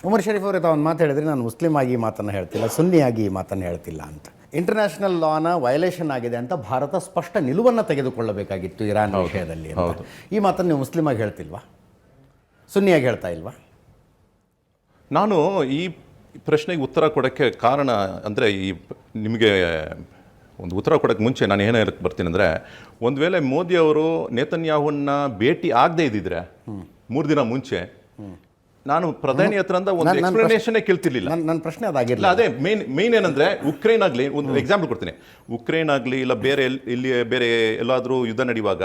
ಉಮರ್ ಶರೀಫ್ ಅವರೇ ತಾವು ಒಂದು ಮಾತು ಹೇಳಿದ್ರೆ, ನಾನು ಮುಸ್ಲಿಂ ಆಗಿ ಈ ಮಾತನ್ನು ಹೇಳ್ತಿಲ್ಲ, ಸುನ್ನಿಯಾಗಿ ಈ ಮಾತನ್ನು ಹೇಳ್ತಿಲ್ಲ ಅಂತ. ಇಂಟರ್ನ್ಯಾಷನಲ್ ಲಾನ ವಯಲೇಷನ್ ಆಗಿದೆ ಅಂತ ಭಾರತ ಸ್ಪಷ್ಟ ನಿಲುವನ್ನು ತೆಗೆದುಕೊಳ್ಳಬೇಕಾಗಿತ್ತು ಇರಾನ್ ವಿಷಯದಲ್ಲಿ ಅಂತ. ಈ ಮಾತನ್ನು ನೀವು ಮುಸ್ಲಿಂ ಆಗಿ ಹೇಳ್ತಿಲ್ವಾ, ಸುನ್ನಿಯಾಗಿ ಹೇಳ್ತಾ ಇಲ್ವಾ? ನಾನು ಈ ಪ್ರಶ್ನೆಗೆ ಉತ್ತರ ಕೊಡೋಕ್ಕೆ ಕಾರಣ ಅಂದರೆ, ನಿಮಗೆ ಒಂದು ಉತ್ತರ ಕೊಡೋಕ್ಕೆ ಮುಂಚೆ ನಾನು ಏನು ಹೇಳಕ್ಕೆ ಬರ್ತೀನಿ ಅಂದರೆ, ಒಂದು ವೇಳೆ ಮೋದಿ ಅವರು ನೇತನ್ಯಾಹುನ್ನ ಭೇಟಿ ಆಗದೆ ಇದ್ದಿದ್ರೆ 3 ದಿನ ಮುಂಚೆ, ನಾನು ಪ್ರಧಾನಿ ಹತ್ರ ಒಂದು ಎಕ್ಸ್ಪ್ಲನೇಷನ್ ಕೇಳ್ತಿರ್ಲಿಲ್ಲ. ನನ್ನ ಪ್ರಶ್ನೆ ಅದಾಗಿರಲಿಲ್ಲ. ಅದೇ ಮೇನ್ ಏನಂದ್ರೆ, ಉಕ್ರೇನ್ ಆಗಲಿ, ಒಂದು ಎಕ್ಸಾಂಪಲ್ ಕೊಡ್ತೀನಿ, ಉಕ್ರೇನ್ ಆಗಲಿ ಇಲ್ಲ ಬೇರೆ ಎಲ್ಲಾದರೂ ಯುದ್ಧ ನಡೆಯುವಾಗ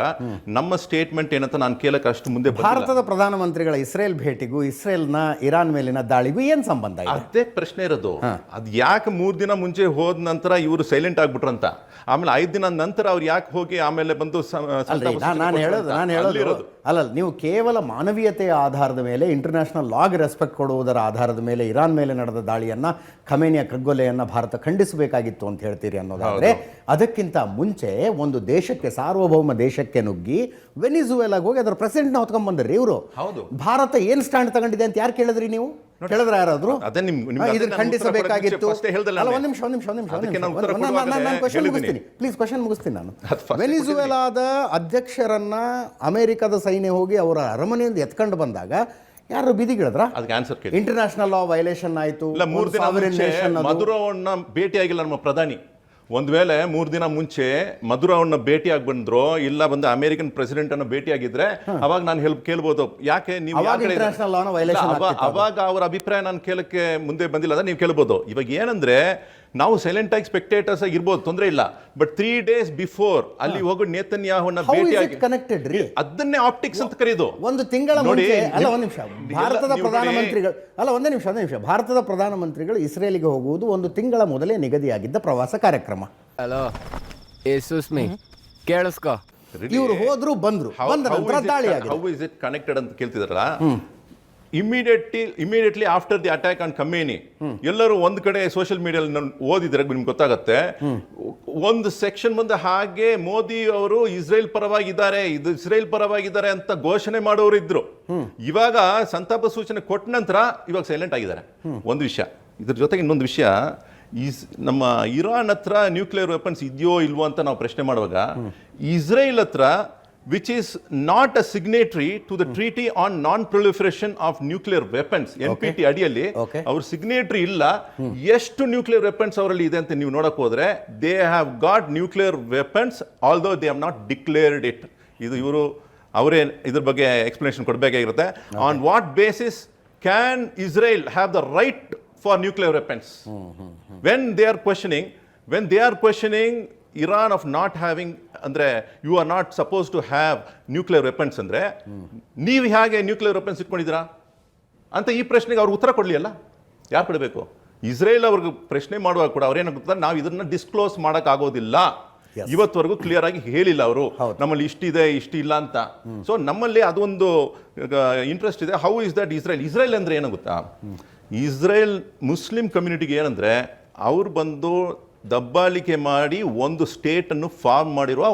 ನಮ್ಮ ಸ್ಟೇಟ್ಮೆಂಟ್ ಏನಂತ ನಾನು ಕೇಳಕ್ಕೆ ಅಷ್ಟು ಮುಂದೆ ಭಾರತದ ಪ್ರಧಾನಮಂತ್ರಿಗಳ ಇಸ್ರೇಲ್ ಭೇಟಿಗೂ ಇಸ್ರೇಲ್ನ ಇರಾನ್ ಮೇಲಿನ ದಾಳಿಗೂ ಏನು ಸಂಬಂಧ ಇದೆ? ಅದೇ ಪ್ರಶ್ನೆ ಇರೋದು. ಅದು ಯಾಕೆ 3 ದಿನ ಮುಂಚೆ ಹೋದ ನಂತರ ಇವರು ಸೈಲೆಂಟ್ ಆಗ್ಬಿಟ್ರು ಅಂತ, ಆಮೇಲೆ 5 ದಿನ ನಂತರ ಅವ್ರು ಯಾಕೆ ಹೋಗಿ ಆಮೇಲೆ ಬಂದು ನಾನು ಹೇಳೋದು ಅಲ್ಲ, ನೀವು ಕೇವಲ ಮಾನವೀಯತೆಯ ಆಧಾರದ ಮೇಲೆ, ಇಂಟರ್ನ್ಯಾಷನಲ್ ಲಾಗ್ ರೆಸ್ಪೆಕ್ಟ್ ಕೊಡುವುದರ ಆಧಾರದ ಮೇಲೆ ಇರಾನ್ ಮೇಲೆ ನಡೆದ ದಾಳಿಯನ್ನು, ಖಮೇನಿಯ ಕಗ್ಗೊಲೆಯನ್ನು ಭಾರತ ಖಂಡಿಸಬೇಕಾಗಿತ್ತು ಅಂತ ಹೇಳ್ತೀರಿ ಅನ್ನೋದಾದರೆ, ಅದಕ್ಕಿಂತ ಮುಂಚೆ ಒಂದು ದೇಶಕ್ಕೆ, ಸಾರ್ವಭೌಮ ದೇಶಕ್ಕೆ ನುಗ್ಗಿ ವೆನಿಜುವೆಲಾಗೆ ಹೋಗಿ ಅದರ ಪ್ರೆಸಿಡೆಂಟ್ನ ಹೊತ್ಕೊಂಡ್ಬಂದ್ರಿ ಇವರು. ಭಾರತ ಏನು ಸ್ಟ್ಯಾಂಡ್ ತಗೊಂಡಿದೆ ಅಂತ ಯಾರು ಕೇಳಿದ್ರಿ? ನೀವು ಕೇಳಿದ್ರೆ ಯಾರಾದ್ರು ಇದನ್ನು ಖಂಡಿಸಬೇಕಾಗಿತ್ತು? ಒಂದು ನಿಮಿಷ ಪ್ಲೀಸ್, ಕ್ವಶನ್ ಮುಗಿಸ್ತೀನಿ ನಾನು. ವೆನಿಜುವೆಲಾದ ಅಧ್ಯಕ್ಷರನ್ನ ಅಮೆರಿಕದ ಸೈನ್ಯ ಹೋಗಿ ಅವರ ಅರಮನೆಯಿಂದ ಎತ್ಕೊಂಡು ಬಂದಾಗ ಯಾರು ಬೀದಿಗಿಳಿದ್ರ? ಇಂಟರ್ನ್ಯಾಷನಲ್ ಲಾ ವೈಲೇಷನ್ ಆಯಿತು. 3 ದಿನ ಮಧುರವನ್ನ ಭೇಟಿಯಾಗಿಲ್ಲ ನಮ್ಮ ಪ್ರಧಾನಿ. ಒಂದು ವೇಳೆ 3 ದಿನ ಮುಂಚೆ ಮಧುರವನ್ನ ಭೇಟಿಯಾಗಿ ಬಂದ್ರು, ಇಲ್ಲ ಬಂದು ಅಮೆರಿಕನ್ ಪ್ರೆಸಿಡೆಂಟ್ ಅನ್ನು ಭೇಟಿಯಾಗಿದ್ರೆ ಅವಾಗ ನಾನು ಕೇಳ್ಬೋದು, ಯಾಕೆ ನೀವು ಅವಾಗ ಅವರ ಅಭಿಪ್ರಾಯ ನಾನು ಕೇಳಕ್ಕೆ ಮುಂದೆ ಬಂದಿಲ್ಲ ಅಂತ ನೀವು ಕೇಳ್ಬೋದು. ಇವಾಗ ಏನಂದ್ರೆ, ನಾವು ಸೈಲೆಂಟ್ ಆಗಿ ಸ್ಪೆಕ್ಟೇಟರ್ಸ್ ಆಗಿ ಇರ್ಬೋದು, ತೊಂದರೆ ಇಲ್ಲ. ಬಟ್ 3 days ಬಿಫೋರ್ ಅಲ್ಲಿ ಹೋಗಿ ನೇತನ್ಯಾಹುನ ಭೇಟಿಯಾಗಿ ಕನೆಕ್ಟೆಡ್ ರೀ, ಅದನ್ನೇ ಆಪ್ಟಿಕ್ಸ್ ಅಂತ ಕರೆಯೋದು. ಒಂದು ತಿಂಗಳ ಮುಂಚೆ ಒಂದೇ ನಿಮಿಷ ಭಾರತದ ಪ್ರಧಾನಮಂತ್ರಿಗಳು ಇಸ್ರೇಲಿಗೆ ಹೋಗುವುದು 1 ತಿಂಗಳ ಮೊದಲೇ ನಿಗದಿಯಾಗಿದ್ದ ಪ್ರವಾಸ ಕಾರ್ಯಕ್ರಮ. ಹಲೋ ಸುಸ್ಮಿ, ಕೇಳಿಸ್ಕೋ. ಇವರು ಹೋದ್ರು, ಬಂದ್ರು, ಬಂದ ನಂತರ ದಾಳಿ ಆಗಿದೆ. ಹೌ ಇಸ್ ಇಟ್ ಕನೆಕ್ಟೆಡ್ ಅಂತ ಕೇಳ್ತಿದಾರಲ್ಲ, immediately after the attack on Khamenei, ಎಲ್ಲರೂ ಒಂದ್ ಕಡೆ ಸೋಷಿಯಲ್ ಮೀಡಿಯಲ್ಲಿ ಓದಿದ್ರೆ ನಿಮ್ಗೆ ಗೊತ್ತಾಗತ್ತೆ, ಒಂದು ಸೆಕ್ಷನ್ ಮುಂದೆ ಹಾಗೆ ಮೋದಿ ಅವರು ಇಸ್ರೇಲ್ ಪರವಾಗಿದ್ದಾರೆ ಅಂತ ಘೋಷಣೆ ಮಾಡೋರು ಇದ್ರು. ಇವಾಗ ಸಂತಾಪ ಸೂಚನೆ ಕೊಟ್ಟ ನಂತರ ಇವಾಗ ಸೈಲೆಂಟ್ ಆಗಿದ್ದಾರೆ. ಒಂದು ವಿಷಯ. ಇದ್ರ ಜೊತೆಗೆ ಇನ್ನೊಂದು ವಿಷಯ, ನಮ್ಮ ಇರಾನ್ ಹತ್ರ ನ್ಯೂಕ್ಲಿಯರ್ ವೆಪನ್ಸ್ ಇದೆಯೋ ಇಲ್ವೋ ಅಂತ ನಾವು ಪ್ರಶ್ನೆ ಮಾಡುವಾಗ, ಇಸ್ರೇಲ್ ಹತ್ರ, which is not a signatory to the Treaty on Non-Proliferation of Nuclear Weapons, NPT ಅಡಿಯಲ್ಲಿ ಅವ್ರ ಸಿಗ್ನೇಟರಿ ಇಲ್ಲ. ಎಷ್ಟು ನ್ಯೂಕ್ಲಿಯರ್ ವೆಪನ್ಸ್ ಅವರಲ್ಲಿ ಇದೆ ಅಂತ ನೀವು ನೋಡಕ್ ಹೋದ್ರೆ, they have got nuclear weapons although they have not declared it. ಇದು ಇವರು ಅವರೇ ಇದ್ರ ಬಗ್ಗೆ ಎಕ್ಸ್ಪ್ಲನೇಷನ್ ಕೊಡಬೇಕಾಗಿರುತ್ತೆ. On what basis can Israel have the right for nuclear weapons? When they are questioning Iran of not having, ಅಂದ್ರೆ you are not suppose to have nuclear weapons ಅಂದ್ರೆ, ನೀವು ಹೇಗೆ ನ್ಯೂಕ್ಲಿಯರ್ ವೆಪನ್ಸ್ ಇಟ್ಕೊಂಡಿದ್ದೀರಾ ಅಂತ ಈ ಪ್ರಶ್ನೆಗೆ ಅವ್ರು ಉತ್ತರ ಕೊಡ್ಲಿ ಅಲ್ಲ, ಯಾರು ಕೊಡಬೇಕು? ಇಸ್ರೇಲ್ ಅವ್ರಿಗೆ ಪ್ರಶ್ನೆ ಮಾಡುವಾಗ ಕೂಡ ಅವ್ರೇನು ಗೊತ್ತಾ, ನಾವು ಇದನ್ನ ಡಿಸ್ಕ್ಲೋಸ್ ಮಾಡಕ್ ಆಗೋದಿಲ್ಲ, ಇವತ್ತವರೆಗೂ ಕ್ಲಿಯರ್ ಆಗಿ ಹೇಳಿಲ್ಲ ಅವರು, ನಮ್ಮಲ್ಲಿ ಇಷ್ಟಿದೆ ಇಷ್ಟಿಲ್ಲ ಅಂತ. ಸೊ ನಮ್ಮಲ್ಲಿ ಅದೊಂದು ಇಂಟ್ರೆಸ್ಟ್ ಇದೆ. ಹೌ ಇಸ್ ದಟ್ ಇಸ್ರೇಲ್ ಅಂದ್ರೆ ಏನು ಗೊತ್ತಾ, ಇಸ್ರೇಲ್ ಮುಸ್ಲಿಂ ಕಮ್ಯುನಿಟಿಗೆ ಏನಂದ್ರೆ, ಅವ್ರು ಬಂದು ದಬ್ಬಾಳಿಕೆ ಮಾಡಿ ಒಂದು ಸ್ಟೇಟ್ ಅನ್ನು ಫಾರ್ಮ್ ಮಾಡಿರುವ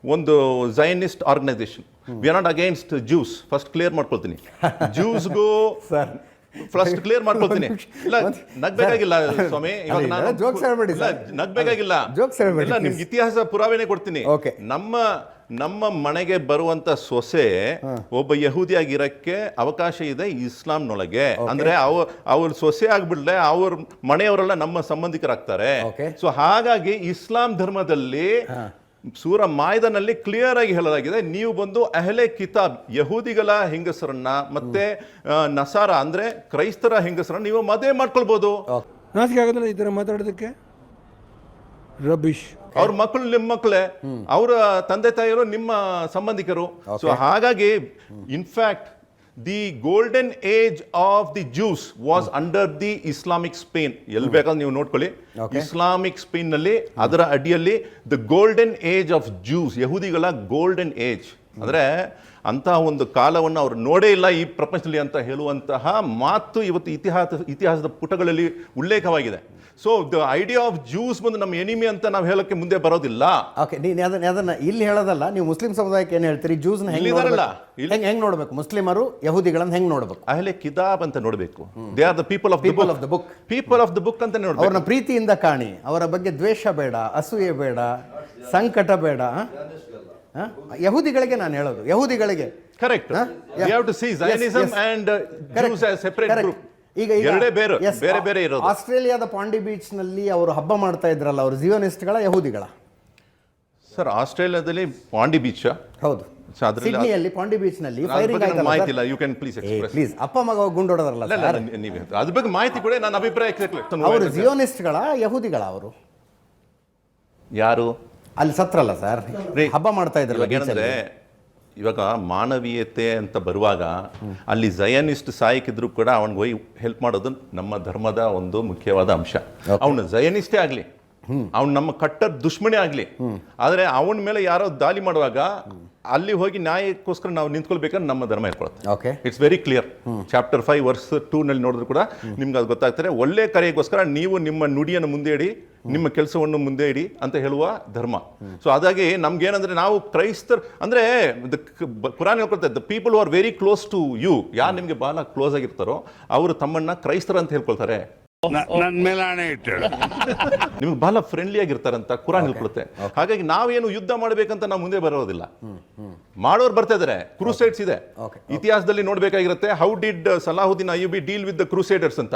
ಒಂದು Zionist organisation. We are not against Jews, first clear ಮಾಡ್ಕೊಳ್ತೀನಿ. ಜ್ಯೂಸ್ಗೂ ಫಸ್ಟ್ ಕ್ಲಿಯರ್ ಮಾಡ್ಕೊಳ್ತೀನಿ. ಇಲ್ಲ, ನಗ್ಬೇಕಾಗಿಲ್ಲ ಸ್ವಾಮಿ, ನಗ್ಬೇಕಾಗಿಲ್ಲ, ನಿಮ್ಗೆ ಇತಿಹಾಸ ಪುರಾವೆನೆ ಕೊಡ್ತೀನಿ. ನಮ್ಮ ಮನೆಗೆ ಬರುವಂತ ಸೊಸೆ ಒಬ್ಬ ಯಹೂದಿಯಾಗಿರಕ್ಕೆ ಅವಕಾಶ ಇದೆ ಇಸ್ಲಾಂನೊಳಗೆ. ಅಂದ್ರೆ ಅವ್ರ ಸೊಸೆ ಆಗ್ಬಿಡ್ಲೆ ಅವ್ರ ಮನೆಯವರೆಲ್ಲ ನಮ್ಮ ಸಂಬಂಧಿಕರಾಗ್ತಾರೆ. ಸೊ ಹಾಗಾಗಿ ಇಸ್ಲಾಂ ಧರ್ಮದಲ್ಲಿ ಸೂರ ಮಾಯ್ದನಲ್ಲಿ ಕ್ಲಿಯರ್ ಆಗಿ ಹೇಳಲಾಗಿದೆ, ನೀವು ಬಂದು ಅಹ್ಲೆ ಕಿತಾಬ್ ಯಹೂದಿಗಳ ಹೆಂಗಸರನ್ನ ಮತ್ತೆ ನಸಾರ ಅಂದ್ರೆ ಕ್ರೈಸ್ತರ ಹೆಂಗಸರನ್ನ ನೀವು ಮದುವೆ ಮಾಡ್ಕೊಳ್ಬಹುದು. ನಾಚಿಕೆ ಆಗೋದಿಲ್ಲ ಈ ತರ ಮಾತಾಡೋದಕ್ಕೆ? ರಬಿಶ್. ಅವ್ರ ಮಕ್ಕಳು ನಿಮ್ಮ ಮಕ್ಕಳೇ, ಅವರ ತಂದೆ ತಾಯಿಯರು ನಿಮ್ಮ ಸಂಬಂಧಿಕರು. ಸೊ ಹಾಗಾಗಿ in fact the golden age of the Jews was under the Islamic Spain. ಎಲ್ಲಿ ಬೇಕಾದ್ರೆ ನೀವು ನೋಡ್ಕೊಳ್ಳಿ, ಇಸ್ಲಾಮಿಕ್ ಸ್ಪೇನ್ ನಲ್ಲಿ ಅದರ ಅಡಿಯಲ್ಲಿ the golden age of Jews, ಯಹೂದಿಗಳ ಗೋಲ್ಡನ್ ಏಜ್. ಅಂದ್ರೆ ಅಂತಹ ಒಂದು ಕಾಲವನ್ನು ಅವರು ನೋಡೇ ಇಲ್ಲ ಈ ಪ್ರಪಂಚದಲ್ಲಿ ಅಂತ ಹೇಳುವಂತಹ ಮಾತು ಇವತ್ತು ಇತಿಹಾಸದ ಪುಟಗಳಲ್ಲಿ ಉಲ್ಲೇಖವಾಗಿದೆ. So the idea of juice ಬಂದು ನಮ್ಮ ಎನಿಮಿ ಅಂತ ನಾವು ಹೇಳಕ್ಕೆ ಮುಂದೆ ಬರೋದಿಲ್ಲ. ಓಕೆ, ನೀನು ಅದನ್ನ ಇಲ್ಲಿ ಹೇಳೋದಲ್ಲ, ನೀವು ಮುಸ್ಲಿಂ ಸಮುದಾಯಕ್ಕೆ ಏನು ಹೇಳ್ತೀರಿ? ಜ್ಯೂಸ್ನ ಹೆಂಗೆ ನೋಡಬೇಕು? ಮುಸ್ಲಿಮರು ಯಹೂದಿಗಳನ್ನ ಹೆಂಗೆ ನೋಡಬೇಕು? ಅಹ್ಲೆ ಕಿತಾಬ್ ಅಂತ ನೋಡಬೇಕು. They are the people of the book. People of the book ಅಂತ ನೋಡಬೇಕು. ಅವ್ರನ್ನ ಪ್ರೀತಿಯಿಂದ ಕಾಣಿ, ಅವರ ಬಗ್ಗೆ ದ್ವೇಷ ಬೇಡ, ಅಸೂಯೆ ಬೇಡ, ಸಂಕಟ ಬೇಡ. ಯಹೂದಿಗಳಿಗೆ ನಾನು ಹೇಳೋದು, ಯಹೂದಿಗಳಿಗೆ. Correct. We have to see Zionism and Jews as separate group. ಈಗ ಎರಡೇ ಬೇರೆ ಇರೋದು. ಆಸ್ಟ್ರೇಲಿಯಾದ ಪಾಂಡಿ ಬೀಚ್ ನಲ್ಲಿ ಅವರು ಹಬ್ಬ ಮಾಡ್ತಾ ಇದ್ರಲ್ಲ, ಅವರು ಜಿಯೋನಿಸ್ಟ್ಗಳ ಯಹೂದಿಗಳ? ಸರ್, ಆಸ್ಟ್ರೇಲಿಯಾದಲ್ಲಿ ಪಾಂಡಿ ಬೀಚ್ ಹೌದು, ಸಿಡ್ನಿಯಲ್ಲಿ ಪಾಂಡಿ ಬೀಚ್ ನಲ್ಲಿ ಫೈರಿಂಗ್ ಆಯ್ತಲ್ಲ. ಮಾಹಿತಿ ಇಲ್ಲ, you can please express. Please, ಅಪ್ಪ ಮಗ ಗುಂಡೊಡದ್ರಲ್ಲ ಸರ್, ನೀವು ಅದ್ರ ಬಗ್ಗೆ ಮಾಹಿತಿ ಕೂಡ ನನ್ನ ಅಭಿಪ್ರಾಯ. ಅವರು ಜಿಯೋನಿಸ್ಟ್ಗಳ ಯಹೂದಿಗಳ? ಅವರು ಯಾರು ಅಲ್ಲಿ ಸತ್ರಲ್ಲ ಸರ್, ಹಬ್ಬ ಮಾಡ್ತಾ ಇದ್ರಲ್ಲ. ಏನಂದ್ರೆ ಇವಾಗ ಮಾನವೀಯತೆ ಅಂತ ಬರುವಾಗ ಅಲ್ಲಿ ಜಯನಿಸ್ಟ್ ಸಾಯಕಿದ್ರು ಕೂಡ ಅವನಿಗೆ ಹೋಗಿ ಹೆಲ್ಪ್ ಮಾಡೋದು ನಮ್ಮ ಧರ್ಮದ ಒಂದು ಮುಖ್ಯವಾದ ಅಂಶ. ಅವನು ಜಯನಿಸ್ಟೇ ಆಗಲಿ, ಅವ್ನು ನಮ್ಮ ಕಟ್ಟರ್ ದುಶ್ಮನೆ ಆಗಲಿ, ಆದರೆ ಅವನ ಮೇಲೆ ಯಾರೋ ದಾಳಿ ಮಾಡುವಾಗ ಅಲ್ಲಿ ಹೋಗಿ ನ್ಯಾಯಕ್ಕೋಸ್ಕರ ನಾವು ನಿಂತ್ಕೊಳ್ಬೇಕಂದ್ರೆ ನಮ್ಮ ಧರ್ಮ ಇಟ್ಕೊಳುತ್ತೆ. It's very clear. Chapter 5 verse 2 ನಲ್ಲಿ ನೋಡಿದ್ರು ಕೂಡ ನಿಮ್ಗೆ ಅದು ಗೊತ್ತಾಗ್ತಾರೆ. ಒಳ್ಳೆ ಕರೆಗೋಸ್ಕರ ನೀವು ನಿಮ್ಮ ನುಡಿಯನ್ನು ಮುಂದೆ ಇಡಿ, ನಿಮ್ಮ ಕೆಲಸವನ್ನು ಮುಂದೆ ಇಡಿ ಅಂತ ಹೇಳುವ ಧರ್ಮ. ಸೊ ಹಾಗಾಗಿ ನಮ್ಗೇನಂದ್ರೆ ನಾವು ಕ್ರೈಸ್ತರ್ ಅಂದ್ರೆ ಕುರಾನ್ ಹೇಳ್ಕೊಳ್ತಾರೆ, the people who are very close to you, ಯಾರು ನಿಮ್ಗೆ ಬಹಳ ಕ್ಲೋಸ್ ಆಗಿರ್ತಾರೋ ಅವರು ತಮ್ಮನ್ನ ಕ್ರೈಸ್ತರ ಅಂತ ಹೇಳ್ಕೊಳ್ತಾರೆ. ನಿಮ್ಗೆ ಬಹಳ ಫ್ರೆಂಡ್ಲಿ ಆಗಿರ್ತಾರಂತ ಕುರಾನ್ ಹೇಳ್ಕೊಳುತ್ತೆ. ಹಾಗಾಗಿ ನಾವೇನು ಯುದ್ಧ ಮಾಡ್ಬೇಕಂತ ನಾವು ಮುಂದೆ ಬರೋದಿಲ್ಲ, ಮಾಡೋರು ಬರ್ತಾ ಇದಾರೆ. ಕ್ರೂಸೈಡ್ಸ್ ಇದೆ, ಇತಿಹಾಸದಲ್ಲಿ ನೋಡ್ಬೇಕಾಗಿರುತ್ತೆ. How did Salahuddin Ayyubi deal with the crusaders ಅಂತ,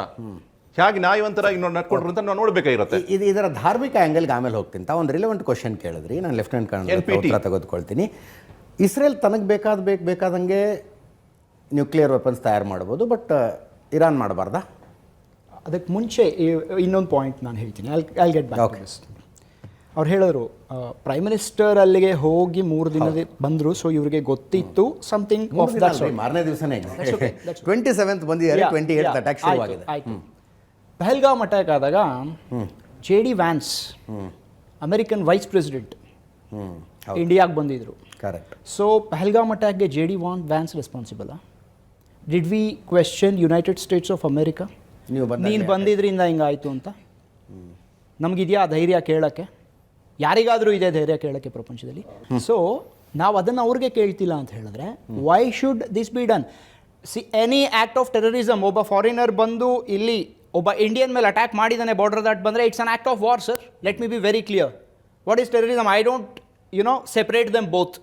ಹೇಗೆ ನ್ಯಾಯವಂತರಾಗಿ ನಡ್ಕೊಂಡ್ರು ಅಂತ ನಾವು ನೋಡ್ಬೇಕಾಗಿರುತ್ತೆ. ಇದರ ಧಾರ್ಮಿಕ ಆಂಗಲ್ಗೆ ಆಮೇಲೆ ಹೋಗ್ತೀನಿ. ಒಂದು ರಿಲೆವೆಂಟ್ ಕ್ವಶನ್ ಕೇಳಿದ್ರಿ, ನಾನು ಲೆಫ್ಟಿನೆಂಟ್ ಕರ್ನಲ್ ಉತ್ತರ ತೆಗೆದುಕೊಳ್ತೀನಿ. ಇಸ್ರೇಲ್ ತನಗೆ ಬೇಕಾದಂಗೆ ನ್ಯೂಕ್ಲಿಯರ್ ವೆಪನ್ಸ್ ತಯಾರು ಮಾಡ್ಬೋದು, ಬಟ್ ಇರಾನ್ ಮಾಡಬಾರ್ದಾ? ಅದಕ್ಕೆ ಮುಂಚೆ ಇನ್ನೊಂದು ಪಾಯಿಂಟ್ ನಾನು ಹೇಳ್ತೀನಿ. I get back. ಅವ್ರು ಹೇಳಿದ್ರು ಪ್ರೈಮ್ ಮಿನಿಸ್ಟರ್ ಅಲ್ಲಿಗೆ ಹೋಗಿ 3 ದಿನದ ಬಂದರು, ಸೊ ಇವರಿಗೆ ಗೊತ್ತಿತ್ತು ಸಮಥಿಂಗ್ ಆಫ್ ದಟ್. ಮಾರನೇ ದಿವಸನೇ 27th ಬಂದಿದ್ದಾರೆ, 28th ಅಟ್ಯಾಕ್ ಶುರುವಾಗಿದೆ. ಆಯಿತು. ಪಹಲ್ಗಾಮ್ ಅಟ್ಯಾಕ್ ಆದಾಗ JD Vance, American vice president, ಇಂಡಿಯಾಗೆ ಬಂದಿದ್ರು. ಕರೆಕ್ಟ್. ಸೊ ಪಹಲ್ಗಾಮ್ ಅಟ್ಯಾಕ್ಗೆ JD Vance responsible? Did we question United States of America? ನೀನು ಬಂದಿದ್ರಿಂದ ಹಿಂಗಾಯಿತು ಅಂತ ನಮಗಿದೆಯಾ ಧೈರ್ಯ ಕೇಳೋಕ್ಕೆ? ಯಾರಿಗಾದರೂ ಇದೆ ಧೈರ್ಯ ಕೇಳೋಕ್ಕೆ ಪ್ರಪಂಚದಲ್ಲಿ? ಸೊ ನಾವು ಅದನ್ನು ಅವ್ರಿಗೆ ಕೇಳ್ತಿಲ್ಲ ಅಂತ ಹೇಳಿದ್ರೆ why should this be done? C, any act of terrorism, ಒಬ್ಬ ಫಾರಿನರ್ ಬಂದು ಇಲ್ಲಿ ಒಬ್ಬ ಇಂಡಿಯನ್ ಮೇಲೆ ಅಟ್ಯಾಕ್ ಮಾಡಿದ್ದಾನೆ, ಬಾರ್ಡರ್ ದಾಟ್ ಬಂದರೆ it's an act of war sir. Let me be very clear. What is terrorism? I don't separate them both.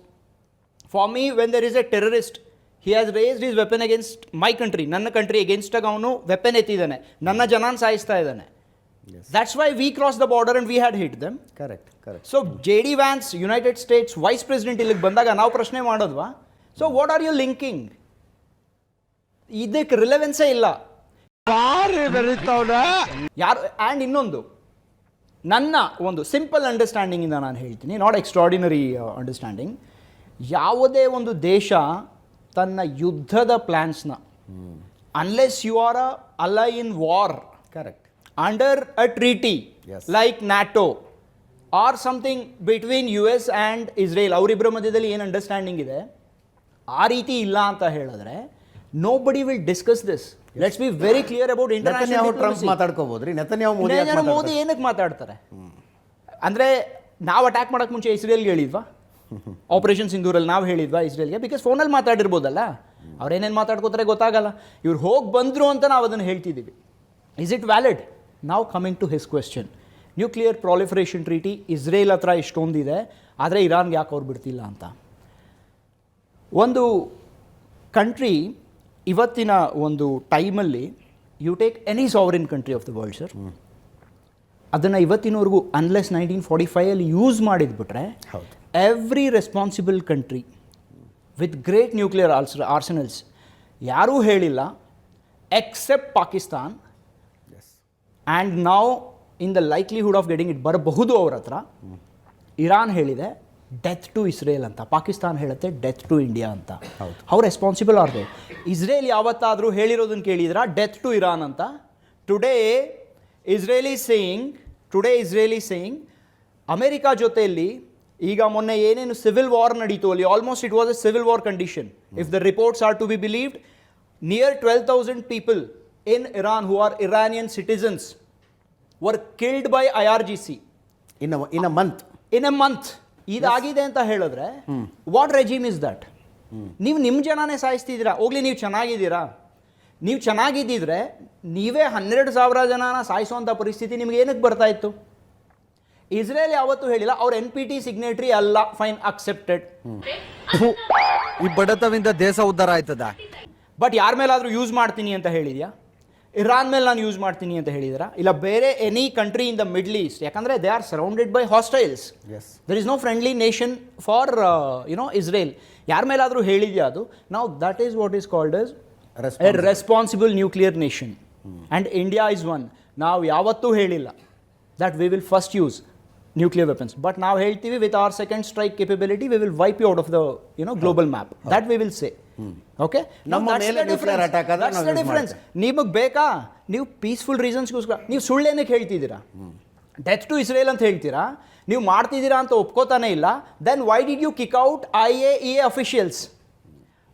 For me, when there is A terrorist, he has raised his weapon against my country, ನನ್ನ country against ಆಗಿ ಅವನು weapon ಎತ್ತಿದ್ದಾನೆ, ನನ್ನ ಜನಾನ್ ಸಾಯಿಸ್ತಾ ಇದ್ದಾನೆ. That's why we crossed the border and we had hit them. Correct. So JD Vance, United States vice president ಇಲ್ಲಿಗೆ ಬಂದಾಗ ನಾವು ಪ್ರಶ್ನೆ ಮಾಡೋದ್ವಾ? So what are you linking? ಇದಕ್ಕೆ ರಿಲೆವೆನ್ಸೇ ಇಲ್ಲ ಯಾರು. ಆ್ಯಂಡ್ ಇನ್ನೊಂದು, ನನ್ನ ಒಂದು ಸಿಂಪಲ್ ಅಂಡರ್ಸ್ಟ್ಯಾಂಡಿಂಗಿಂದ ನಾನು ಹೇಳ್ತೀನಿ, ನಾಟ್ ಎಕ್ಸ್ಟ್ರಾರ್ಡಿನರಿ ಅಂಡರ್ಸ್ಟ್ಯಾಂಡಿಂಗ್. ಯಾವುದೇ ಒಂದು ದೇಶ ತನ್ನ ಯುದ್ಧದ ಪ್ಲ್ಯಾನ್ಸ್ನ, unless you are a ally in war, correct, under a treaty like NATO or something between US and Israel, ಅವರಿಬ್ಬರ ಮಧ್ಯದಲ್ಲಿ ಏನು ಅಂಡರ್ಸ್ಟ್ಯಾಂಡಿಂಗ್ ಇದೆ ಆ ರೀತಿ ಇಲ್ಲ ಅಂತ ಹೇಳಿದ್ರೆ nobody will discuss this. Let's be very clear about international diplomacy. Trump ಮಾತಾಡ್ಕೋಬೋದ್ರಿ, ನೆತನ್ಯಾಹು ಮೋದಿ ಏನಕ್ಕೆ ಮಾತಾಡ್ತಾರೆ ಅಂದರೆ, ನಾವು ಅಟ್ಯಾಕ್ ಮಾಡೋಕ್ಕೆ ಮುಂಚೆ ಇಸ್ರೇಲ್ಗೆ ಹೇಳಿದ್ವಾ? ಆಪರೇಷನ್ ಸಿಂಧೂರಲ್ಲಿ ನಾವು ಹೇಳಿದ್ವಾ ಇಸ್ರೇಲ್ಗೆ? ಬಿಕಾಸ್ ಫೋನಲ್ಲಿ ಮಾತಾಡಿರ್ಬೋದಲ್ಲ, ಅವ್ರೇನೇನು ಮಾತಾಡ್ಕೋತಾರೆ ಗೊತ್ತಾಗಲ್ಲ. ಇವ್ರು ಹೋಗಿ ಬಂದರು ಅಂತ ನಾವು ಅದನ್ನು ಹೇಳ್ತಿದ್ದೀವಿ. Is it valid? ನಾವು coming to his question, nuclear proliferation treaty Israel ಹತ್ರ ಇಷ್ಟೊಂದಿದೆ, ಆದರೆ ಇರಾನ್ಗೆ ಯಾಕೆ ಅವ್ರು ಬಿಡ್ತಿಲ್ಲ ಅಂತ. ಒಂದು ಕಂಟ್ರಿ ಇವತ್ತಿನ ಒಂದು ಟೈಮಲ್ಲಿ, you take any sovereign country of the world sir, ಅದನ್ನು ಇವತ್ತಿನವರೆಗೂ ಅನ್ಲೆಸ್ 1945 ಯೂಸ್ ಮಾಡಿದ್ಬಿಟ್ರೆ, every responsible country with great nuclear arsenals ಯಾರೂ ಹೇಳಿಲ್ಲ ಎಕ್ಸೆಪ್ಟ್ ಪಾಕಿಸ್ತಾನ್. ಆ್ಯಂಡ್ ನಾವು in the likelihood of getting it ಬರಬಹುದು ಅವ್ರ ಹತ್ರ. ಇರಾನ್ ಹೇಳಿದೆ ಡೆತ್ ಟು ಇಸ್ರೇಲ್ ಅಂತ, ಪಾಕಿಸ್ತಾನ್ ಹೇಳುತ್ತೆ ಡೆತ್ ಟು ಇಂಡಿಯಾ ಅಂತ. How responsible are they? Israel ಯಾವತ್ತಾದರೂ ಹೇಳಿರೋದನ್ನು ಕೇಳಿದ್ರಾ ಡೆತ್ ಟು ಇರಾನ್ ಅಂತ? Today Israel is saying America ಜೊತೆಯಲ್ಲಿ ಈಗ ಮೊನ್ನೆ ಏನೇನು ಸಿವಿಲ್ ವಾರ್ ನಡೀತು ಅಲ್ಲಿ almost it was a civil war condition. If the reports are to be believed, near 12,000 people in Iran who are Iranian citizens were killed by IRGC in a month. In a month. ಇದಾಗಿದೆ ಅಂತ ಹೇಳಿದ್ರೆ what regime is that? ನೀವು ನಿಮ್ಮ ಜನನೇ ಸಾಯಿಸ್ತಿದ್ದೀರಾ. ಹೋಗ್ಲಿ, ನೀವು ಚೆನ್ನಾಗಿದ್ದೀರಾ? ನೀವು ಚೆನ್ನಾಗಿದ್ದಿದ್ರೆ ನೀವೇ 12,000 ಜನನ ಸಾಯಿಸುವಂಥ ಪರಿಸ್ಥಿತಿ ನಿಮ್ಗೆ ಏನಕ್ಕೆ ಬರ್ತಾ ಇತ್ತು? ಇಸ್ರೇಲ್ ಯಾವತ್ತೂ ಹೇಳಿಲ್ಲ ಅವ್ರ NPT ಸಿಗ್ನೇಟ್ರಿ ಅಲ್ಲ, ಫೈನ್, ಅಕ್ಸೆಪ್ಟೆಡ್. ಈ ಬಡತವಿಂದ ದೇಶ ಉದ್ಧಾರ ಆಯ್ತದ. ಬಟ್ ಯಾರ ಮೇಲಾದರೂ ಯೂಸ್ ಮಾಡ್ತೀನಿ ಅಂತ ಹೇಳಿದ್ಯಾ? ಇರಾನ್ ಮೇಲೆ ನಾನು ಯೂಸ್ ಮಾಡ್ತೀನಿ ಅಂತ ಹೇಳಿದಾರಾ? ಇಲ್ಲ ಬೇರೆ any country in the middle east? ಯಾಕಂದರೆ they are surrounded by hostiles. There is no friendly nation for Israel. ಯಾರ ಮೇಲಾದರೂ ಹೇಳಿದ್ಯಾ ಅದು? ನಾವು that is what is called as a responsible nuclear nation. And India is one. ನಾವು ಯಾವತ್ತೂ ಹೇಳಿಲ್ಲ that we will first use nuclear weapons, but now ಹೇಳ್ತೀವಿ with our second strike capability we will wipe you out of the global map. That we will say. Okay, ನಮ್ಮ ಮೇಲೆ nuclear attack ಆದ್ರೆ that's the difference. ನಿಮಗೆ ಬೇಕಾ? ನೀವು peaceful ರೀಸನ್ಸ್ಗೋಸ್ಕರ ನೀವು ಸುಳ್ಳೇನಕ್ಕೆ ಹೇಳ್ತಿದ್ದೀರಾ? Death to Israel ಅಂತ ಹೇಳ್ತೀರಾ, ನೀವು ಮಾಡ್ತಿದ್ದೀರಾ ಅಂತ ಒಪ್ಕೋತಾನೆ ಇಲ್ಲ. Then why did you kick out IAEA officials?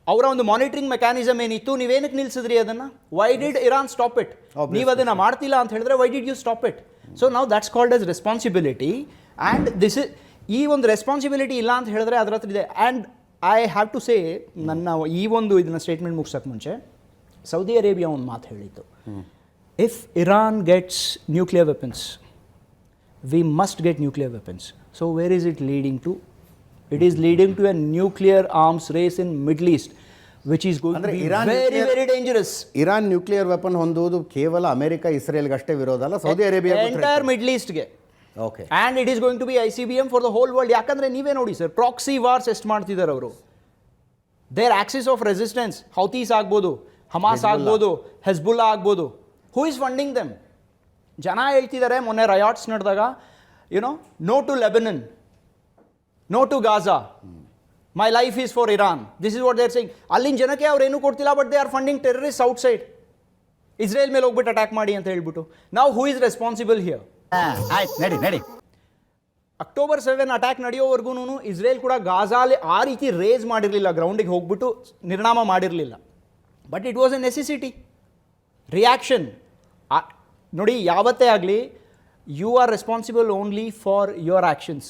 ಅವರ ಒಂದು ಮಾನಿಟರಿಂಗ್ ಮೆಕ್ಯಾನಿಸಮ್ ಏನಿತ್ತು, ನೀವೇನಕ್ಕೆ ನಿಲ್ಸಿದ್ರಿ ಅದನ್ನು? Why did Iran stop it? ನೀವು ಅದನ್ನು ಮಾಡ್ತಿಲ್ಲ ಅಂತ ಹೇಳಿದ್ರೆ why did you stop it? So ನಾವು that's called as responsibility. And this is ಈ ಒಂದು ರೆಸ್ಪಾನ್ಸಿಬಿಲಿಟಿ ಇಲ್ಲ ಅಂತ ಹೇಳಿದ್ರೆ ಅದರ ಹತ್ರ ಇದೆ. And I have to say, ನನ್ನ ಈ ಒಂದು ಇದನ್ನು ಸ್ಟೇಟ್ಮೆಂಟ್ ಮುಗಿಸೋಕ್ಕೆ ಮುಂಚೆ ಸೌದಿ ಅರೇಬಿಯಾ ಒಂದು ಮಾತು ಹೇಳಿತ್ತು, if Iran gets nuclear weapons we must get nuclear weapons. So where is it leading to? It is leading to a nuclear arms race in Middle East, which is going to be very, very dangerous. Iran nuclear weapon ಹೊಂದುವುದು ಕೇವಲ America ಇಸ್ರೇಲ್ಗೆ ಅಷ್ಟೇ ವಿರೋಧ ಅಲ್ಲ, Saudi Arabia entire middle ಈಸ್ಟ್ಗೆ. Okay. And it is going to be ICBM for the whole world. ಯಾಕಂದರೆ ನೀವೇ ನೋಡಿ ಸರ್, ಪ್ರಾಕ್ಸಿ ವಾರ್ಸ್ ಎಷ್ಟು ಮಾಡ್ತಿದ್ದಾರೆ ಅವರು. There axis of resistance, Houthis ಆಗ್ಬೋದು, ಹಮಾಸ್ ಆಗ್ಬೋದು, ಹೆಜ್ಬುಲ್ಲಾ ಆಗ್ಬೋದು. Who is funding them? ಜನ ಹೇಳ್ತಿದ್ದಾರೆ, ಮೊನ್ನೆ ರಯಾಟ್ಸ್ ನಡೆದಾಗ no to Lebanon, no to Gaza, my life is for Iran. This is what they are saying. ಅಲ್ಲಿನ ಜನಕ್ಕೆ ಅವ್ರು ಏನೂ ಕೊಡ್ತಿಲ್ಲ, but they are funding terrorist outside. Israel ಮೇಲೆ ಹೋಗ್ಬಿಟ್ಟು ಅಟ್ಯಾಕ್ ಮಾಡಿ ಅಂತ ಹೇಳ್ಬಿಟ್ಟು. ನಾವು ಹೂ ಇಸ್ ರೆಸ್ಪಾನ್ಸಿಬಲ್ ಹಿಯರ್? ಆಯ್ತು, ನಡಿ. October 7 ಅಟ್ಯಾಕ್ ನಡೆಯೋವರೆಗೂ ಇಸ್ರೇಲ್ ಕೂಡ ಗಾಜಾಲಿ ಆ ರೀತಿ ರೇಸ್ ಮಾಡಿರಲಿಲ್ಲ, ಗ್ರೌಂಡಿಗೆ ಹೋಗ್ಬಿಟ್ಟು ನಿರ್ನಾಮ ಮಾಡಿರಲಿಲ್ಲ. But it was a necessity, reaction. ನೋಡಿ, ಯಾವತ್ತೇ ಆಗಲಿ you are responsible only for your actions.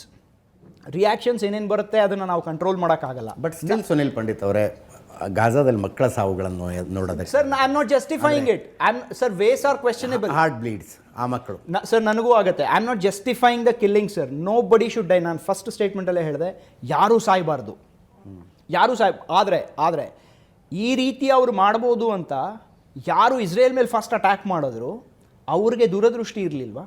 Reactions ಏನೇನು ಬರುತ್ತೆ ಅದನ್ನು ನಾವು ಕಂಟ್ರೋಲ್ ಮಾಡೋಕ್ಕಾಗಲ್ಲ. ಬಟ್ ಸ್ಟಿಲ್ ಸುನಿಲ್ ಪಂಡಿತ್ ಅವರೇ, ಗಾಜಾದಲ್ಲಿ ಮಕ್ಕಳ ಸಾವುಗಳನ್ನು ನೋಡೋದಕ್ಕೆ sir, I am not justifying it. Sir, ways are questionable. Heart bleeds ಆ ಮಕ್ಕಳು. ಸರ್, ನನಗೂ ಆಗುತ್ತೆ. I am not justifying the killing sir. Nobody should die. ನಾನು ಫಸ್ಟ್ ಸ್ಟೇಟ್ಮೆಂಟಲ್ಲೇ ಹೇಳಿದೆ, ಯಾರೂ ಸಾಯಬಾರ್ದು, ಯಾರೂ ಆದರೆ ಈ ರೀತಿ ಅವ್ರು ಮಾಡ್ಬೋದು ಅಂತ ಯಾರು ಇಸ್ರೇಲ್ ಮೇಲೆ ಫಸ್ಟ್ ಅಟ್ಯಾಕ್ ಮಾಡಿದ್ರು ಅವ್ರಿಗೆ ದೂರದೃಷ್ಟಿ ಇರಲಿಲ್ವಾ?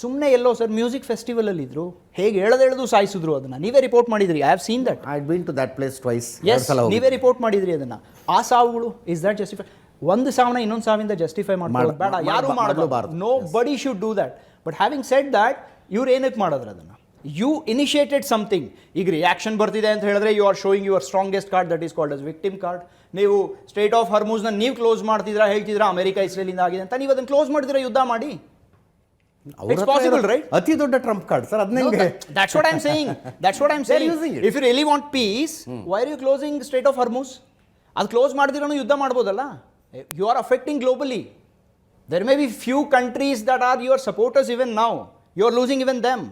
ಸುಮ್ಮನೆ ಎಲ್ಲೋ ಸರ್ ಮ್ಯೂಸಿಕ್ ಫೆಸ್ಟಿವಲಲ್ಲಿ ಇದ್ರು, ಹೇಗೆ ಎಳೆದು ಸಾಯಿಸಿದ್ರು ಅದನ್ನು. ನೀವೇ ರಿಪೋರ್ಟ್ ಮಾಡಿದ್ರಿ. I have seen that. I been to that place twice. Yes, ನೀವೇ ರಿಪೋರ್ಟ್ ಮಾಡಿದ್ರಿ ಅದನ್ನು. ಆ ಸಾವುಗಳು ಇಸ್ ದಟ್ ಜಸ್ಟಿಫೈ? ಒಂದು ಸಾವಿನ ಇನ್ನೊಂದು ಸಾವಿಂದ ಜಸ್ಟಿಫೈ ಮಾಡೋದು ಬೇಡ, ಯಾರು ಮಾಡಬಾರ್ದು. Nobody should do that. But having said that, ಇವ್ರು ಏನಕ್ಕೆ ಮಾಡಿದ್ರು ಅದನ್ನು? You initiated something. ಈಗ ರಿಯಾಕ್ಷನ್ ಬರ್ತಿದೆ ಅಂತ ಹೇಳಿದ್ರೆ you are showing your strongest card, that is called as victim card. ನೀವು ಸ್ಟೇಟ್ ಆಫ್ ಹರ್ಮೂಸ್ನ ನೀವು ಕ್ಲೋಸ್ ಮಾಡ್ತಿದ್ರಾ, ಹೇಳ್ತಿದ್ರಾ ಅಮೆರಿಕ ಇಸ್ರೇಲಿಂದ ಆಗಿದೆ ಅಂತ. ನೀವು ಅದನ್ನು ಕ್ಲೋಸ್ ಮಾಡಿದ್ರೆ ಯುದ್ಧ ಮಾಡಿ. It's possible, right? ಅತಿ ದೊಡ್ಡ ಟ್ರಂಪ್ ಕಾರ್ಡ್ ಸರ್ ಅದನ್ನ. That's what I'm saying. If you really want peace, why are you closing Strait of Hormuz? ಅದು ಕ್ಲೋಸ್ ಮಾಡಿದಿರೋನು ಯುದ್ಧ ಮಾಡ್ಬೋದಲ್ಲ. You are affecting globally. There may be few countries that are your supporters even now. You are losing even them.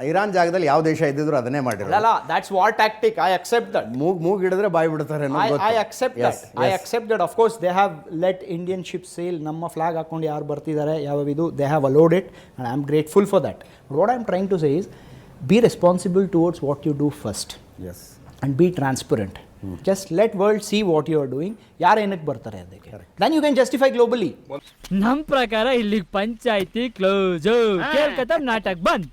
Iran ಜಾಗದಲ್ಲಿ ಯಾವ ದೇಶ ಇದ್ದಿದ್ರು ಅದನ್ನೇ ಮಾಡಿರೋ. ಅಲ್ಲ, that's war tactic. I accept that. ಮೂಗ್ ಹಿಡಿದ್ರೆ ಬಾಯಿ ಬಿಡ್ತಾರೆ. I accept that. I accept that. Of course, they have let Indian ships sail. ನಮ್ಮ ಫ್ಲಾಗ್ ಹಾಕೊಂಡು ಯಾರು ಬರ್ತಿದ್ದಾರೆ, ಯಾವಿದು, they have allowed it, and I am grateful for that. But what I am trying to say is, be responsible towards what you do first. Yes. And be transparent. Just let world see what you are doing. ಯಾರು ಏನಕ್ಕೆ ಬರ್ತಾರೆ ಅದಕ್ಕೆ. Then you can justify globally. ನಮ್ಮ ಪ್ರಕಾರ ಇಲ್ಲಿ panchayat close, ಕೇಳ್ಕತ್ತ ನಾಟಕ ಬಂದ್.